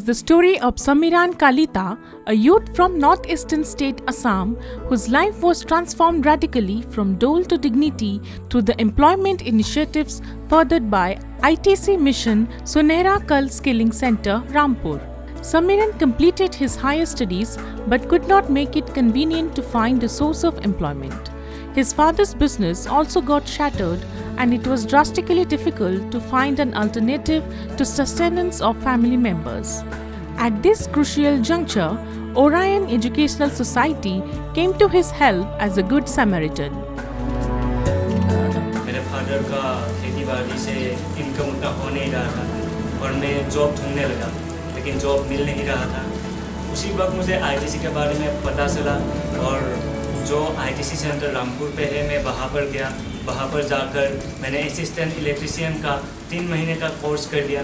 is the story of Samiran Kalita, a youth from northeastern state Assam whose life was transformed radically from dole to dignity through the employment initiatives furthered by ITC Mission Sunehra Kal Skilling Center, Rampur. Samiran completed his higher studies but could not make it convenient to find a source of employment. His father's business also got shattered and it was drastically difficult to find an alternative to sustenance of family members. At this crucial juncture, Orion Educational Society came to his help as a good Samaritan. मेरे father का खेती बाड़ी से income उतना हो नहीं रहा था और मैं जॉब ढूंढने लगा लेकिन जॉब मिल नहीं रहा था। उसी वक्त मुझे आईटीसी के बारे में पता चला और जो आईटीसी सेंटर रामपुर पे है मैं वहाँ पर गया। वहाँ पर जाकर मैंने असिस्टेंट इलेक्ट्रिशियन का 3 महीने का कोर्स कर लिया।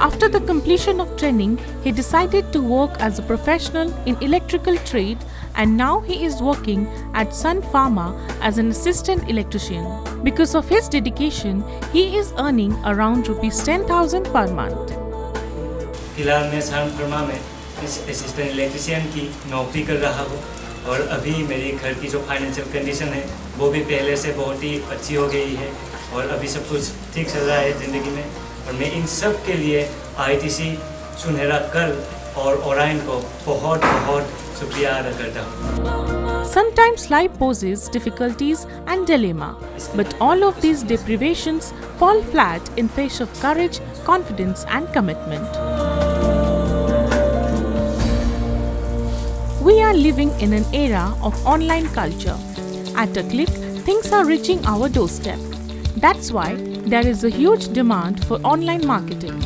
After the completion of training, he decided to work as a professional in electrical trade and now he is working at Sun Pharma as an assistant electrician. Because of his dedication, he is earning around Rs 10,000 per month. फिलहाल मैं सन pharma में assistant electrician की नौकरी कर रहा हूँ और अभी मेरी घर की जो फाइनेंशियल कंडीशन है वो भी पहले से बहुत ही अच्छी हो गई है और अभी सब कुछ ठीक चल रहा है ज़िंदगी में और मैं इन सब के लिए आईटीसी सुनहरा कल और ओरायन को बहुत बहुत शुक्रिया अदा करता हूँ। Sometimes life poses difficulties and dilemma, but all of these deprivations fall flat in face of courage, confidence and commitment. We are living in an era of online culture. At a click, things are reaching our doorstep. That's why there is a huge demand for online marketing.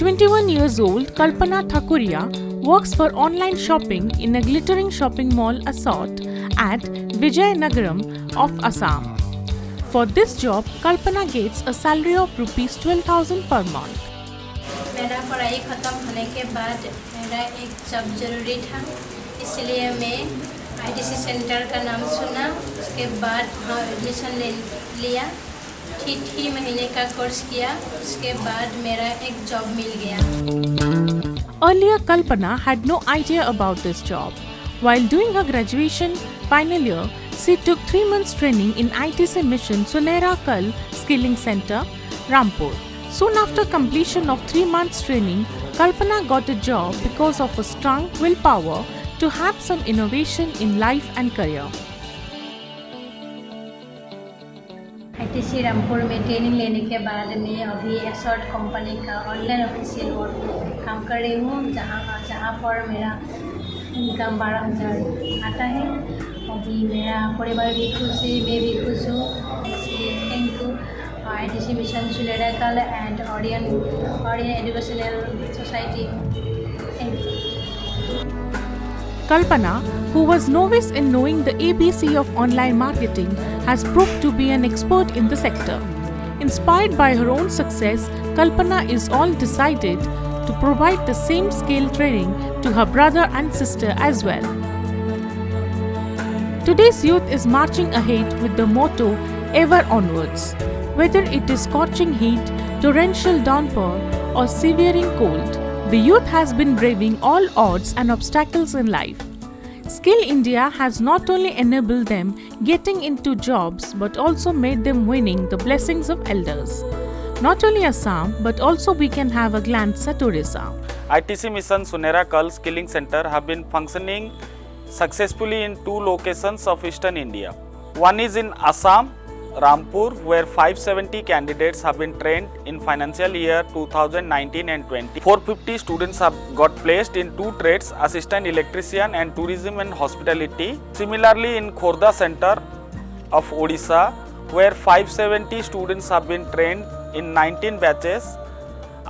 21 years old Kalpana Thakuria works for online shopping in a glittering shopping mall Assault at Vijayanagaram of Assam. For this job, Kalpana gets a salary of Rs 12,000 per month. मेरा पढ़ाई ख़त्म होने के बाद मेरा एक job ज़रूरी था, इसलिए मैं आईटीसी सेंटर का नाम सुना। उसके बाद एडमिशन ले लिया। 3 महीने का कोर्स किया। उसके बाद मेरा एक जॉब मिल गया। Earlier, Kalpana had no idea about this job. While doing her graduation final year, she took 3 months training in ITC Mission Sunehra Kal Skilling Center, Rampur. Soon after completion of 3 months training, Kalpana got a job because of a strong willpower to have some innovation in life and career. ITC Rampur में training लेने के बाद मैं अभी एसॉर्ट company का online official work काम कर रही हूँ, जहाँ पर मेरा इनकम 12,000 आता है। अभी मेरा परिवार भी खुश है, मैं भी खुश हूँ। थैंक यू आईटीसी मिशन सुनहरा कल and Orion educational society. Thank you. Kalpana, who was novice in knowing the ABC of online marketing, has proved to be an expert in the sector. Inspired by her own success, Kalpana is all decided to provide the same skill training to her brother and sister as well. Today's youth is marching ahead with the motto "Ever Onwards." Whether it is scorching heat, torrential downpour, or severing cold, the youth has been braving all odds and obstacles in life. Skill India has not only enabled them getting into jobs but also made them winning the blessings of elders. Not only Assam but also we can have a glance at Orissa. ITC Mission Sunehra Kal Skilling Center have been functioning successfully in 2 locations of Eastern India. One is in Assam, Rampur, where 570 candidates have been trained in financial year 2019 and 20. 450 students have got placed in 2 trades, assistant electrician and tourism and hospitality. Similarly, in Khordha center of Odisha, where 570 students have been trained in 19 batches,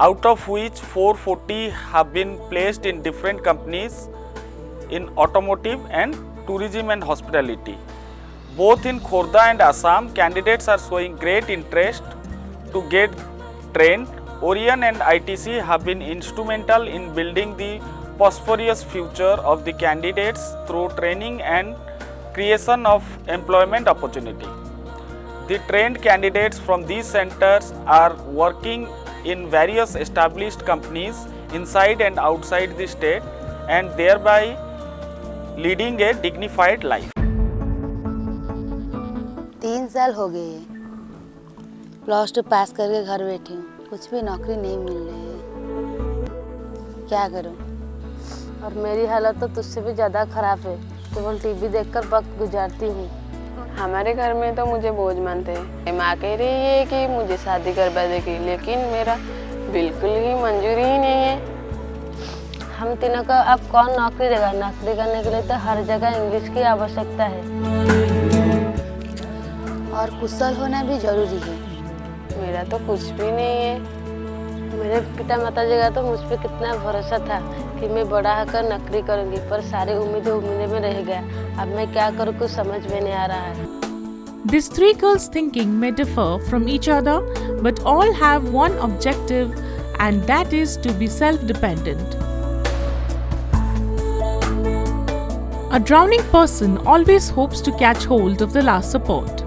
out of which 440 have been placed in different companies in automotive and tourism and hospitality. Both in Khordha and Assam, candidates are showing great interest to get trained. Orion and ITC have been instrumental in building the prosperous future of the candidates through training and creation of employment opportunity. The trained candidates from these centers are working in various established companies inside and outside the state and thereby leading a dignified life. 3 साल हो गए हैं +2 पास करके घर बैठी हूँ, कुछ भी नौकरी नहीं मिल रही है, क्या करूँ। और मेरी हालत तो तुझसे भी ज़्यादा ख़राब है, केवल टीवी देखकर वक्त गुजारती हूँ। हमारे घर में तो मुझे बोझ मानते हैं। माँ कह रही है कि मुझे शादी करवा देगी, लेकिन मेरा बिल्कुल ही मंजूरी ही नहीं है। हम तीनों का अब कौन नौकरी देगा? नौकरी करने के लिए तो हर जगह इंग्लिश की आवश्यकता है और कुशल होना भी जरूरी है। मेरा तो कुछ भी नहीं है। मेरे पिता माताजी का तो मुझ पर कितना भरोसा था कि मैं बड़ा होकर नौकरी करूंगी, पर सारी उम्मीदें में रह गया। अब मैं क्या करूं, कुछ समझ में नहीं आ रहा है। These three girls' thinking may differ from each other, but all have one objective, and that is to be self-dependent. A drowning person always hopes to catch hold of the last support.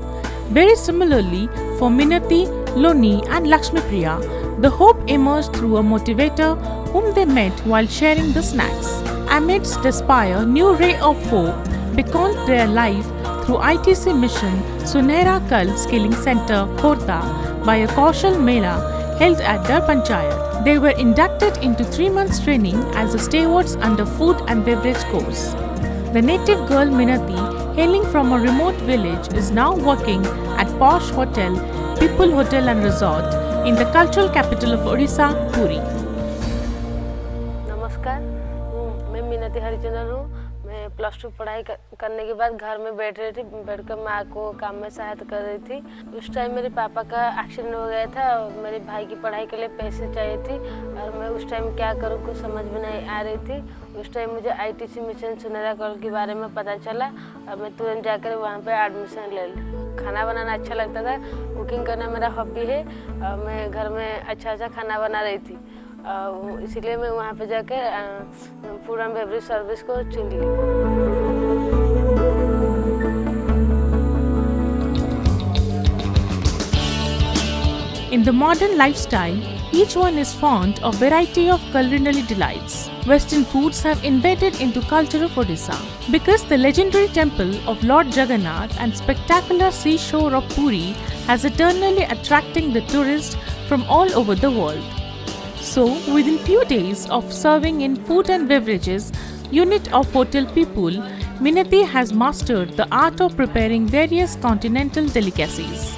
Very similarly, for Minati, Loni, and Lakshmi Priya, the hope emerged through a motivator whom they met while sharing the snacks. Amidst despair, new ray of hope beacons their life through ITC mission Sunehra Kal Skilling Center, Khordha, by a Kaushal Mela held at their Panchayat. They were inducted into 3 months training as the stewards under food and beverage course. The native girl Minati, hailing from a remote village, is now working at Posh Hotel, People Hotel and Resort in the cultural capital of Odisha, Puri. नमस्कार, मैं मिनती हरिचंदन हूँ। मैं +2 पढ़ाई करने के बाद घर में बैठकर माँ को काम में सहायता कर रही थी। उस टाइम मेरे पापा का एक्सीडेंट हो गया था और मेरे भाई की पढ़ाई के लिए पैसे चाहिए थी और मैं उस टाइम क्या करूँ, कुछ समझ में नहीं आ रही थी। उस टाइम मुझे ITC मिशन सुनहरा कल के बारे में पता चला और मैं तुरंत जाकर वहाँ पे एडमिशन ले ली। खाना बनाना अच्छा लगता था, कुकिंग करना मेरा हॉबी है और मैं घर में अच्छा खाना बना रही थी, इसीलिए मैं वहाँ पे जाकर फूड एंड बेवरेज सर्विस को चुन ली। In the modern lifestyle, each one is fond of variety of culinary delights. Western foods have invaded into culture of Odisha because the legendary temple of Lord Jagannath and spectacular seashore of Puri has eternally attracting the tourists from all over the world. So, within few days of serving in food and beverages unit of Hotel People, Minati has mastered the art of preparing various continental delicacies.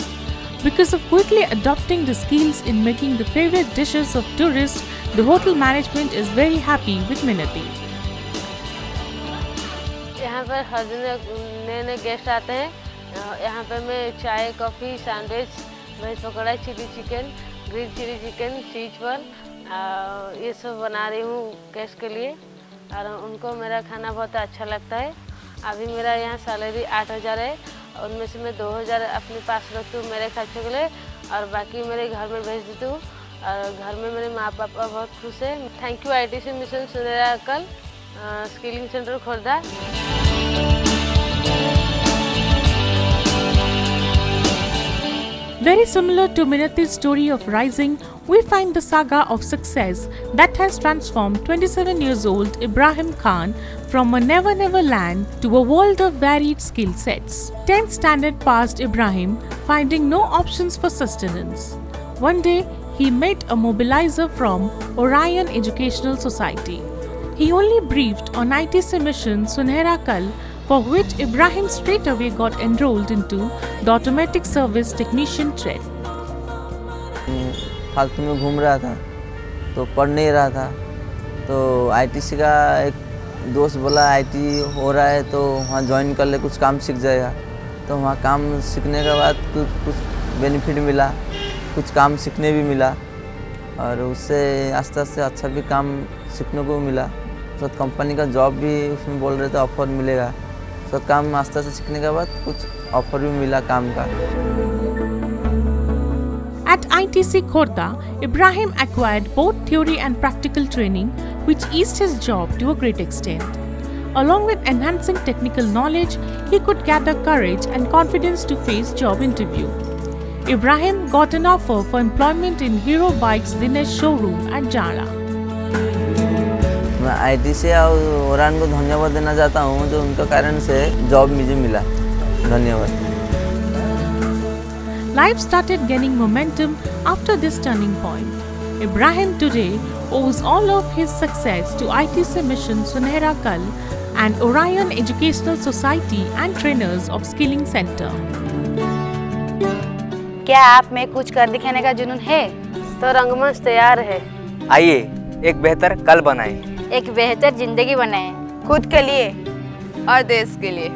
Because of quickly adopting the skills in making the favorite dishes of tourists, the hotel management is very happy with Minati. यहाँ पर हर दिन नए guest आते हैं। यहाँ पर मैं चाय, coffee, sandwich, veg pakora, chilli chicken, grill chilli chicken, cheese ball ये सब बना रही हूँ गेस्ट के लिए और उनको मेरा खाना बहुत अच्छा लगता है। अभी मेरा यहाँ सैलरी 8,000 है, उनमें से मैं 2,000 अपने पास रखती हूँ मेरे खर्चों के लिए और बाकी मेरे घर में भेज देती हूँ और घर में मेरे माँ पापा बहुत खुश हैं। थैंक यू ITC मिशन सुनहरा कल skilling centre Khordha. Very similar to Minati's story of rising, we find the saga of success that has transformed 27 years old Ibrahim Khan from a never land to a world of varied skill sets. 10th standard passed Ibrahim, finding no options for sustenance. One day, he met a mobilizer from Orion Educational Society. He only briefed on ITC mission Sunehra Kal, for which Ibrahim straight away got enrolled into the automatic service technician trade. फालतू में घूम रहा था तो पढ़ नहीं रहा था, तो ITC का एक दोस्त बोला IT हो रहा है तो वहाँ ज्वाइन कर ले, कुछ काम सीख जाएगा। तो वहाँ काम सीखने के बाद कुछ बेनिफिट मिला, कुछ काम सीखने भी मिला और उससे आस्ते आस्ते अच्छा भी काम सीखने को मिला। तो कंपनी का जॉब भी उसमें बोल रहे थे ऑफर मिलेगा, तो काम आस्ते आस्ते सीखने के बाद कुछ ऑफर भी मिला काम का। At ITC Khordha, Ibrahim acquired both theory and practical training, which eased his job to a great extent. Along with enhancing technical knowledge, he could gather courage and confidence to face job interview. Ibrahim got an offer for employment in Hero Bikes Dinesh showroom at Jara. मैं ITC और Ouran को धन्यवाद देना चाहता हूँ जो उनका कारण से जॉब मुझे मिला। धन्यवाद। Life started gaining momentum after this turning point. Ibrahim today owes all of his success to ITC Mission Sunehra Kal and Orion Educational Society and trainers of Skilling Center. क्या आप में कुछ कर दिखाने का जुनून है? तो रंगमंच तैयार है। आइए एक बेहतर कल बनाएं। एक बेहतर जिंदगी बनाएं। खुद के लिए और देश के लिए।